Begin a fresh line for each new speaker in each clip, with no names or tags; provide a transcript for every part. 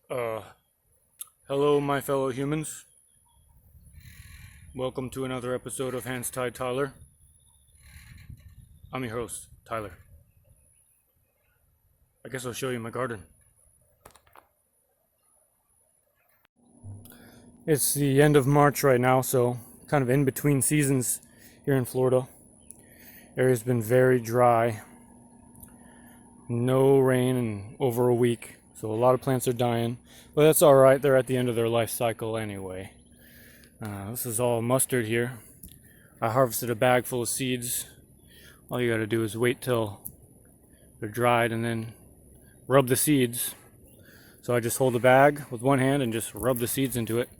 Uh, Hello, my fellow humans. Welcome to another episode of Hands Tied Tyler. I'm your host, Tyler. I guess I'll show you my garden. It's the end of March right now, so kind of in between seasons here in Florida. Area's been very dry. No rain in over a week, so a lot of plants are dying. But that's alright, they're at the end of their life cycle anyway. This is all mustard here. I harvested a bag full of seeds. All you gotta do is wait till they're dried and then rub the seeds. So I just hold the bag with one hand and just rub the seeds into it.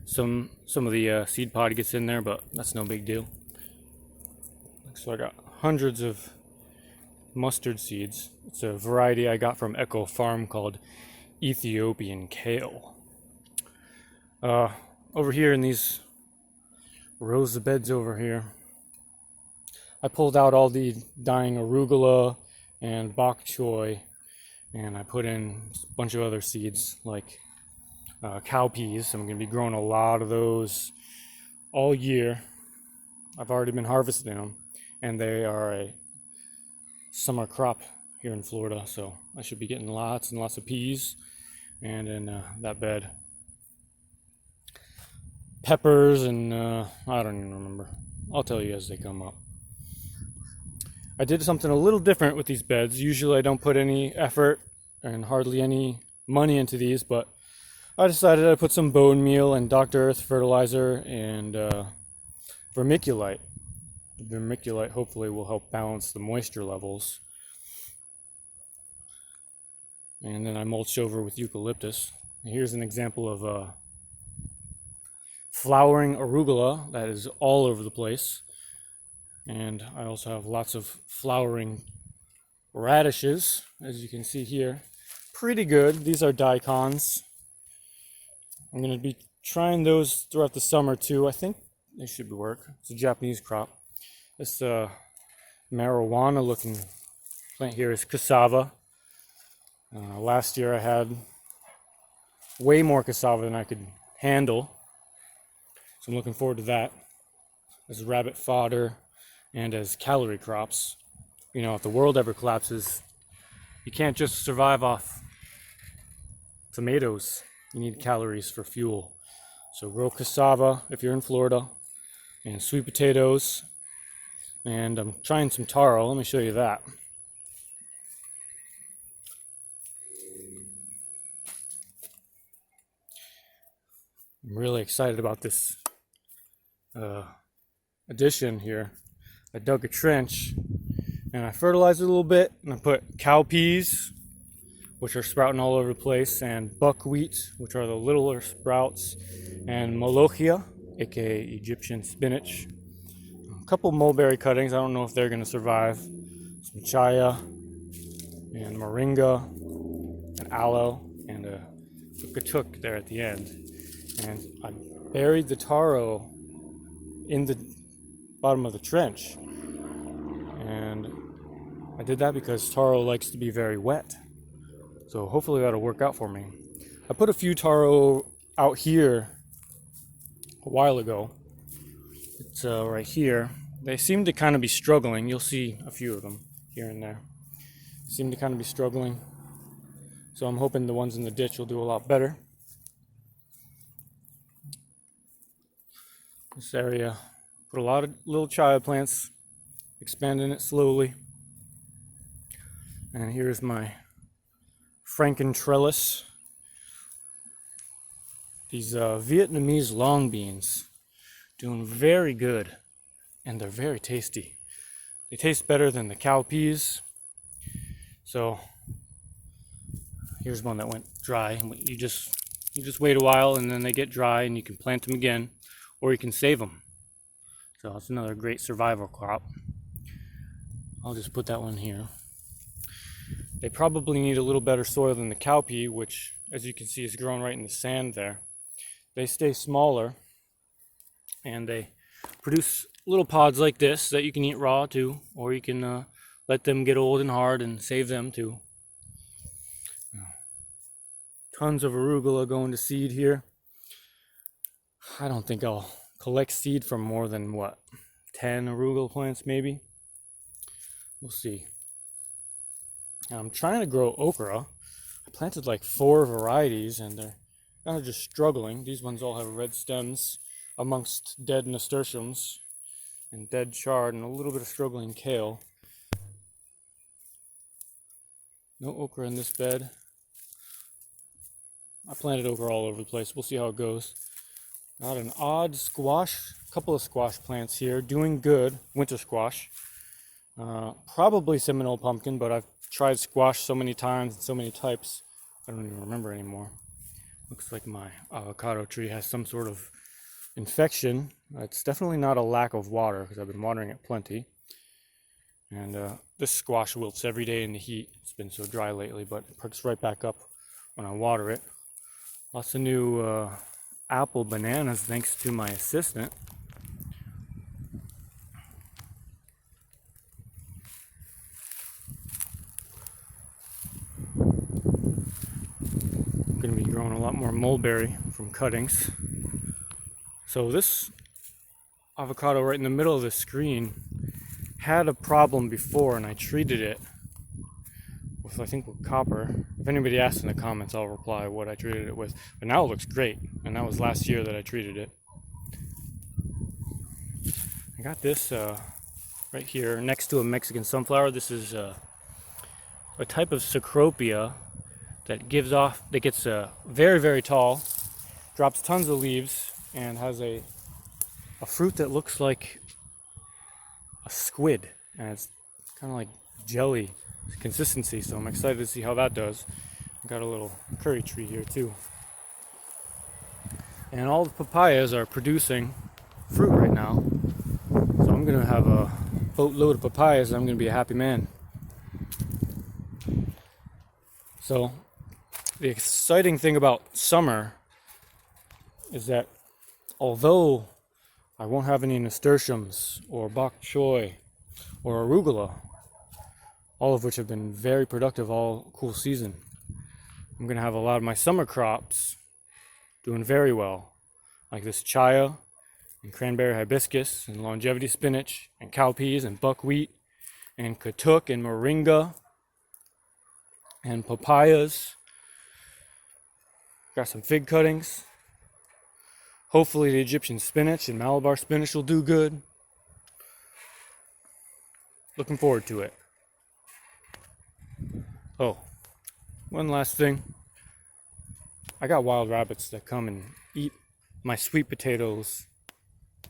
Some of the seed pod gets in there, but that's no big deal. So I got hundreds of mustard seeds. It's a variety I got from Echo Farm called Ethiopian kale. Over here in these rows of beds over here, I pulled out all the dying arugula and bok choy, and I put in a bunch of other seeds like cow peas. I'm going to be growing a lot of those all year. I've already been harvesting them, and they are a summer crop here in Florida, so I should be getting lots and lots of peas and in that bed. Peppers and I don't even remember. I'll tell you as they come up. I did something a little different with these beds. Usually I don't put any effort and hardly any money into these, but I decided I'd put some bone meal and Dr. Earth fertilizer and vermiculite. The vermiculite hopefully will help balance the moisture levels. And then I mulched over with eucalyptus. Here's an example of flowering arugula that is all over the place. And I also have lots of flowering radishes, as you can see here. Pretty good. These are daikons. I'm going to be trying those throughout the summer too. I think they should work. It's a Japanese crop. This marijuana looking plant here is cassava. Last year I had way more cassava than I could handle. So I'm looking forward to that as rabbit fodder and as calorie crops. You know, if the world ever collapses, you can't just survive off tomatoes. You need calories for fuel. So grow cassava if you're in Florida, and sweet potatoes. And I'm trying some taro. Let me show you that. I'm really excited about this addition here. I dug a trench and I fertilized it a little bit, and I put cow peas, which are sprouting all over the place, and buckwheat, which are the littler sprouts, and molochia, aka Egyptian spinach. A couple mulberry cuttings. I don't know if they're going to survive. Some chaya and moringa and aloe and a katuk there at the end. And I buried the taro in the bottom of the trench. And I did that because taro likes to be very wet. So hopefully that'll work out for me. I put a few taro out here a while ago. It's right here. They seem to kind of be struggling. You'll see a few of them here and there. Seem to kind of be struggling. So I'm hoping the ones in the ditch will do a lot better. This area, put a lot of little chaya plants, expanding it slowly. And here's my Franken trellis. These Vietnamese long beans, doing very good, and they're very tasty. They taste better than the cow peas. So here's one that went dry. You just wait a while, and then they get dry, and you can plant them again, or you can save them. So it's another great survival crop. I'll just put that one here. They probably need a little better soil than the cow pea, which, as you can see, is growing right in the sand there. They stay smaller, and they produce little pods like this that you can eat raw too, or you can let them get old and hard and save them too. Tons of arugula going to seed here. I don't think I'll collect seed from more than what, 10 arugula plants maybe. We'll see. I'm trying to grow okra. I planted like 4 varieties and they're kind of just struggling. These ones all have red stems amongst dead nasturtiums and dead chard and a little bit of struggling kale. No okra in this bed. I planted okra all over the place. We'll see how it goes. Got an odd squash, couple of squash plants here, doing good. Winter squash. Probably Seminole pumpkin, but I've tried squash so many times and so many types, I don't even remember anymore. Looks like my avocado tree has some sort of infection. It's definitely not a lack of water because I've been watering it plenty. And this squash wilts every day in the heat. It's been so dry lately, but it perks right back up when I water it. Lots of new apple bananas thanks to my assistant. I'm going to be growing a lot more mulberry from cuttings. So this avocado right in the middle of the screen had a problem before and I treated it with, I think, with copper. If anybody asks in the comments, I'll reply what I treated it with. But now it looks great, and that was last year that I treated it. I got this right here next to a Mexican sunflower. This is a type of cecropia that gets very, very tall, drops tons of leaves, and has a fruit that looks like a squid, and it's kind of like jelly consistency, so I'm excited to see how that does. I got a little curry tree here too. And all the papayas are producing fruit right now. So I'm gonna have a boatload of papayas and I'm gonna be a happy man. So the exciting thing about summer is that although I won't have any nasturtiums or bok choy or arugula, all of which have been very productive all cool season, I'm going to have a lot of my summer crops doing very well, like this chaya and cranberry hibiscus and longevity spinach and cowpeas and buckwheat and katuk and moringa and papayas. Got some fig cuttings. Hopefully the Egyptian spinach and Malabar spinach will do good. Looking forward to it. Oh, one last thing. I got wild rabbits that come and eat my sweet potatoes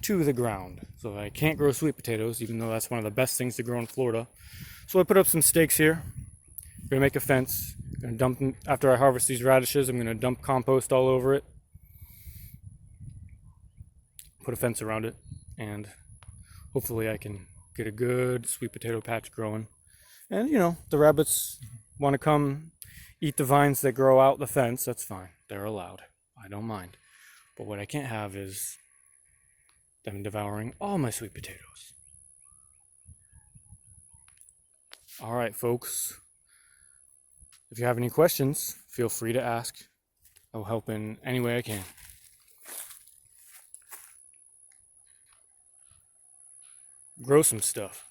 to the ground. So I can't grow sweet potatoes, even though that's one of the best things to grow in Florida. So I put up some stakes here. I'm gonna make a fence. I'm gonna dump them, after I harvest these radishes, I'm gonna dump compost all over it. Put a fence around it, and hopefully I can get a good sweet potato patch growing. And you know, the rabbits want to come eat the vines that grow out the fence, that's fine. They're allowed. I don't mind. But what I can't have is them devouring all my sweet potatoes. Alright, folks. If you have any questions, feel free to ask. I will help in any way I can. Grow some stuff.